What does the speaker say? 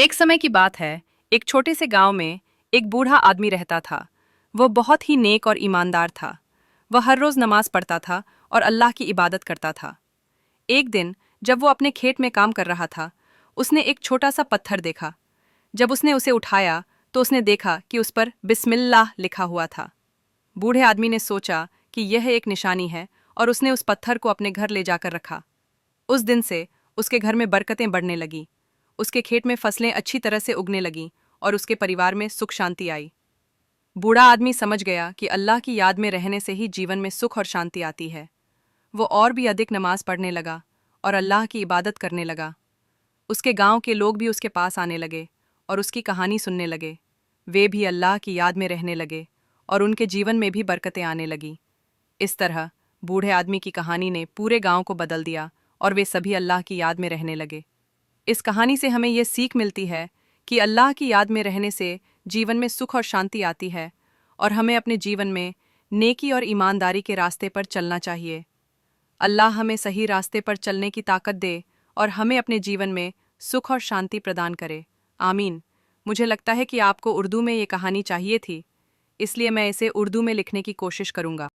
एक समय की बात है। एक छोटे से गांव में एक बूढ़ा आदमी रहता था। वह बहुत ही नेक और ईमानदार था। वह हर रोज नमाज पढ़ता था और अल्लाह की इबादत करता था। एक दिन जब वो अपने खेत में काम कर रहा था, उसने एक छोटा सा पत्थर देखा। जब उसने उसे उठाया तो उसने देखा कि उस पर बिस्मिल्लाह लिखा हुआ था। बूढ़े आदमी ने सोचा कि यह एक निशानी है और उसने उस पत्थर को अपने घर ले जाकर रखा। उस दिन से उसके घर में बरकतें बढ़ने लगीं। उसके खेत में फसलें अच्छी तरह से उगने लगीं और उसके परिवार में सुख शांति आई। बूढ़ा आदमी समझ गया कि अल्लाह की याद में रहने से ही जीवन में सुख और शांति आती है। वो और भी अधिक नमाज पढ़ने लगा और अल्लाह की इबादत करने लगा। उसके गांव के लोग भी उसके पास आने लगे और उसकी कहानी सुनने लगे। वे भी अल्लाह की याद में रहने लगे और उनके जीवन में भी बरकतें आने लगीं। इस तरह बूढ़े आदमी की कहानी ने पूरे गांव को बदल दिया और वे सभी अल्लाह की याद में रहने लगे। इस कहानी से हमें यह सीख मिलती है कि अल्लाह की याद में रहने से जीवन में सुख और शांति आती है और हमें अपने जीवन में नेकी और ईमानदारी के रास्ते पर चलना चाहिए। अल्लाह हमें सही रास्ते पर चलने की ताकत दे और हमें अपने जीवन में सुख और शांति प्रदान करे। आमीन। मुझे लगता है कि आपको उर्दू में ये कहानी चाहिए थी, इसलिए मैं इसे उर्दू में लिखने की कोशिश करूंगा।